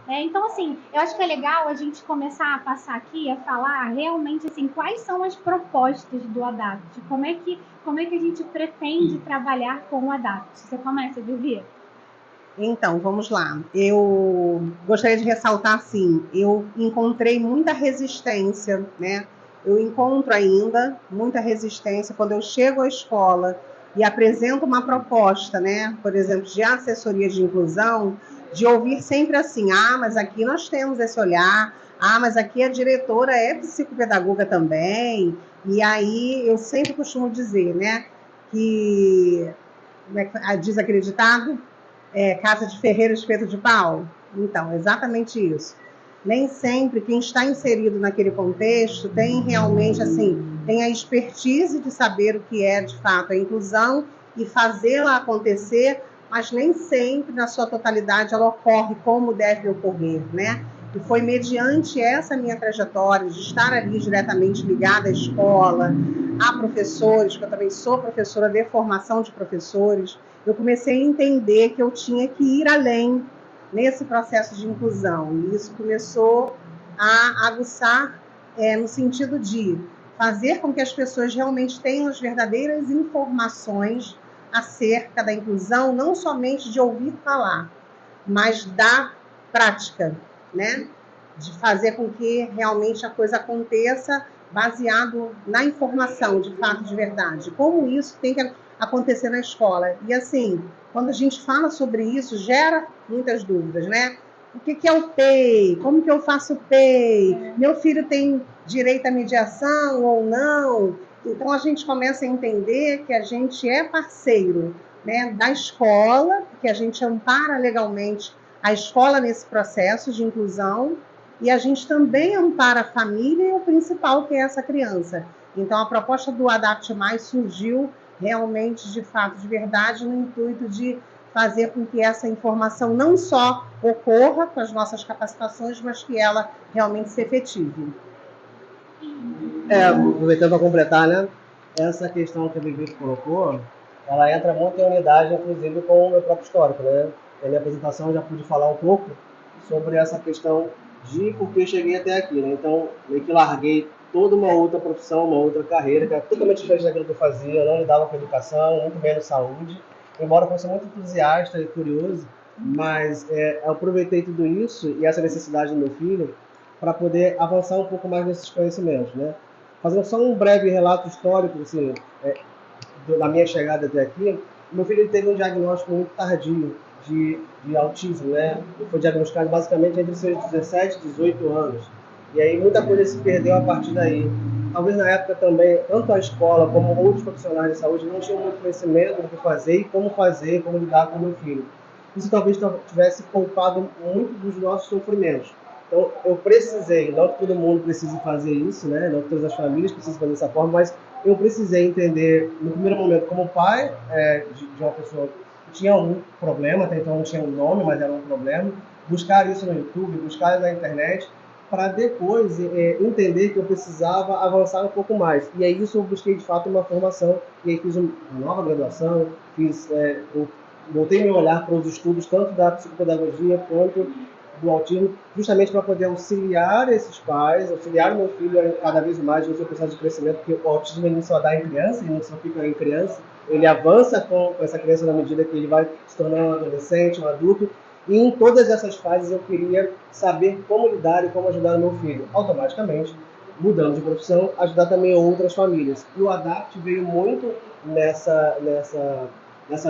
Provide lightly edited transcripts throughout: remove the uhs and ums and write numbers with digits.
Então, assim, eu acho que é legal a gente começar a passar aqui a falar realmente assim, quais são as propostas do ADAPT, como é que a gente pretende trabalhar com o ADAPT. Você começa, Vivi? Então, vamos lá. Eu gostaria de ressaltar, assim, eu encontrei muita resistência, né? Eu encontro ainda muita resistência quando eu chego à escola e apresento uma proposta, né? Por exemplo, de assessoria de inclusão, de ouvir sempre assim, mas aqui nós temos esse olhar, mas aqui a diretora é psicopedagoga também. E aí eu sempre costumo dizer, né, que, como é que diz aquele ditado? Casa de ferreiro, espeto de pau? Então, exatamente isso. Nem sempre quem está inserido naquele contexto tem realmente, assim, tem a expertise de saber o que é, de fato, a inclusão e fazê-la acontecer, mas nem sempre, na sua totalidade, ela ocorre como deve ocorrer, né? E foi mediante essa minha trajetória de estar ali diretamente ligada à escola, a professores, que eu também sou professora de formação de professores, eu comecei a entender que eu tinha que ir além nesse processo de inclusão. E isso começou a aguçar no sentido de fazer com que as pessoas realmente tenham as verdadeiras informações acerca da inclusão, não somente de ouvir falar, mas da prática, né? De fazer com que realmente a coisa aconteça baseado na informação, de fato, de verdade. Como isso tem que acontecer na escola. E assim, quando a gente fala sobre isso, gera muitas dúvidas, né? O que é o PEI? Como que eu faço o PEI? Meu filho tem direito à mediação ou não? Então a gente começa a entender que a gente é parceiro, né, da escola, que a gente ampara legalmente a escola nesse processo de inclusão, e a gente também ampara a família e o principal, que é essa criança. Então, a proposta do Adapt Mais surgiu realmente, de fato, de verdade, no intuito de fazer com que essa informação não só ocorra com as nossas capacitações, mas que ela realmente se efetive. Aproveitando para completar, né? Essa questão que a Vivi colocou, ela entra muito em unidade, inclusive, com o meu próprio histórico, né? Na minha apresentação eu já pude falar um pouco sobre essa questão de por que eu cheguei até aqui, né? Então, meio que larguei toda uma outra profissão, uma outra carreira, que era totalmente diferente daquilo que eu fazia, eu não lidava com educação, muito menos saúde, embora eu fosse muito entusiasta e curioso, mas eu aproveitei tudo isso e essa necessidade do meu filho para poder avançar um pouco mais nesses conhecimentos, né? Fazendo só um breve relato histórico, assim, da minha chegada até aqui, meu filho teve um diagnóstico muito tardio de autismo, né? Ele foi diagnosticado basicamente entre seus 17 e 18 anos. E aí muita coisa se perdeu a partir daí. Talvez na época também, tanto a escola como outros profissionais de saúde não tinham muito conhecimento do que fazer, como lidar com o meu filho. Isso talvez tivesse poupado muito dos nossos sofrimentos. Então, eu precisei, não que todo mundo precise fazer isso, né? Não que todas as famílias precisem fazer dessa forma, mas eu precisei entender, no primeiro momento, como pai de uma pessoa que tinha um problema, até então não tinha um nome, mas era um problema, buscar isso no YouTube, buscar na internet, para depois entender que eu precisava avançar um pouco mais. E aí isso eu busquei, de fato, uma formação, e aí fiz uma nova graduação, voltei meu olhar para os estudos, tanto da psicopedagogia quanto do autismo, justamente para poder auxiliar esses pais, auxiliar o meu filho cada vez mais no seu processo de crescimento, porque o autismo ele não só dá em criança, ele não só fica em criança, ele avança com essa criança na medida que ele vai se tornando um adolescente, um adulto, e em todas essas fases eu queria saber como lidar e como ajudar o meu filho. Automaticamente, mudando de profissão, ajudar também outras famílias. E o ADAPT veio muito nessa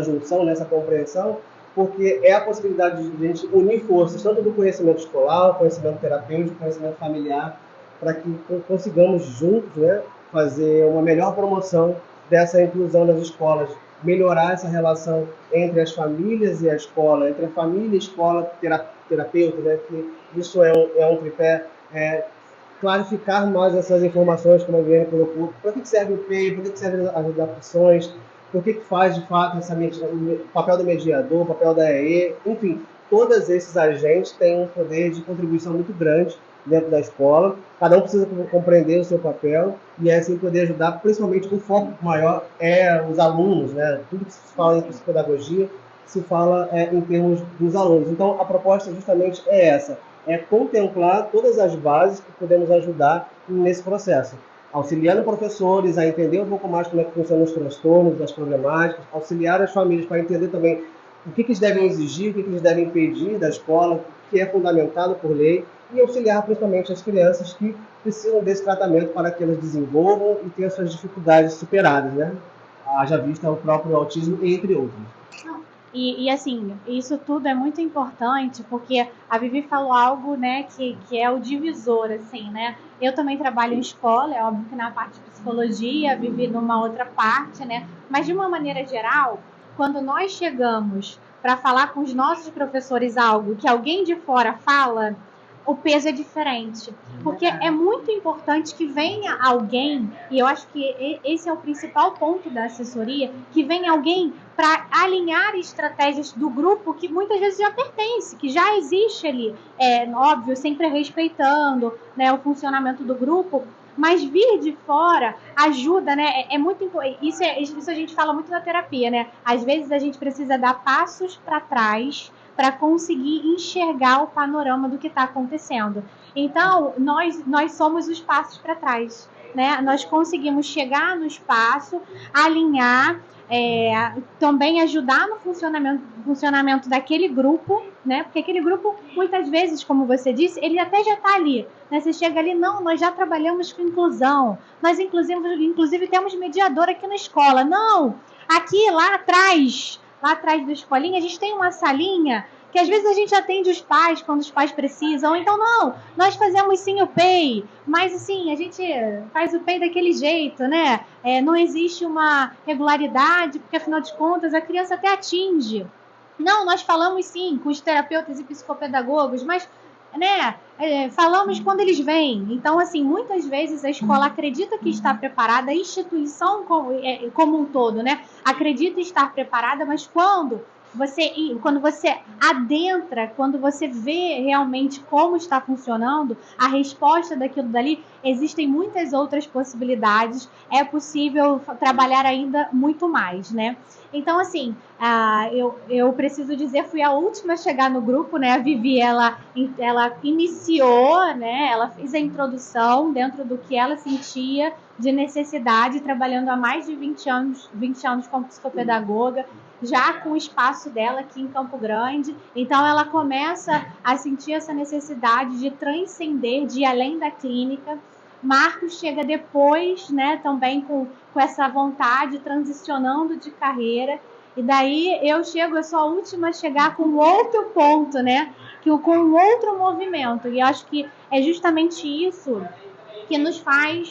junção, nessa compreensão, porque é a possibilidade de a gente unir forças, tanto do conhecimento escolar, conhecimento terapêutico, conhecimento familiar, para que consigamos juntos, né, fazer uma melhor promoção dessa inclusão nas escolas, melhorar essa relação entre as famílias e a escola, entre a família, escola, terapeuta, né, que isso é um tripé, clarificar mais essas informações, como a Viviane colocou, para que serve o PEI, para que servem as adaptações, por que faz de fato o papel do mediador, o papel da EE, enfim, todos esses agentes têm um poder de contribuição muito grande dentro da escola, cada um precisa compreender o seu papel e assim poder ajudar, principalmente o foco maior é os alunos, né? Tudo que se fala em psicopedagogia se fala em termos dos alunos. Então, a proposta justamente é essa, é contemplar todas as bases que podemos ajudar nesse processo, auxiliando professores a entender um pouco mais como é que funcionam os transtornos, as problemáticas, auxiliar as famílias para entender também o que eles devem exigir, o que eles devem pedir da escola, o que é fundamentado por lei, e auxiliar principalmente as crianças que precisam desse tratamento para que elas desenvolvam e tenham suas dificuldades superadas, né? Haja vista o próprio autismo, entre outros. E assim, isso tudo é muito importante, porque a Vivi falou algo, né, que é o divisor, assim, né? Eu também trabalho em escola, é óbvio que na parte de psicologia, Vivi numa outra parte, né? Mas de uma maneira geral, quando nós chegamos para falar com os nossos professores algo que alguém de fora fala, o peso é diferente. Porque é muito importante que venha alguém, e eu acho que esse é o principal ponto da assessoria, que venha alguém para alinhar estratégias do grupo que muitas vezes já pertence, que já existe ali, óbvio, sempre respeitando, né, o funcionamento do grupo, mas vir de fora ajuda, né? É muito isso a gente fala muito na terapia, né? Às vezes a gente precisa dar passos para trás para conseguir enxergar o panorama do que está acontecendo. Então, nós somos os passos para trás, né? Nós conseguimos chegar no espaço, alinhar, também ajudar no funcionamento daquele grupo, né? Porque aquele grupo, muitas vezes, como você disse, ele até já está ali, né? Você chega ali, não, nós já trabalhamos com inclusão, nós inclusive temos mediador aqui na escola. Não, aqui, lá atrás da escolinha, a gente tem uma salinha que às vezes a gente atende os pais quando os pais precisam. Então, não, nós fazemos sim o PEI, mas assim, a gente faz o PEI daquele jeito, né? Não existe uma regularidade, porque afinal de contas a criança até atinge. Não, nós falamos sim com os terapeutas e psicopedagogos, mas, né, falamos quando eles vêm. Então, assim, muitas vezes a escola acredita que está preparada, a instituição como um todo, né, acredita estar preparada, mas quando você adentra, quando você vê realmente como está funcionando, a resposta daquilo dali, existem muitas outras possibilidades, é possível trabalhar ainda muito mais, né? Então, assim, eu preciso dizer, fui a última a chegar no grupo, né? A Vivi, ela iniciou, né? Ela fez a introdução dentro do que ela sentia de necessidade, trabalhando há mais de 20 anos como psicopedagoga, já com o espaço dela aqui em Campo Grande. Então, ela começa a sentir essa necessidade de transcender, de ir além da clínica. Marcos chega depois, né, também com essa vontade, transicionando de carreira. E daí eu sou a última a chegar com outro ponto, né, com outro movimento. E acho que é justamente isso que nos faz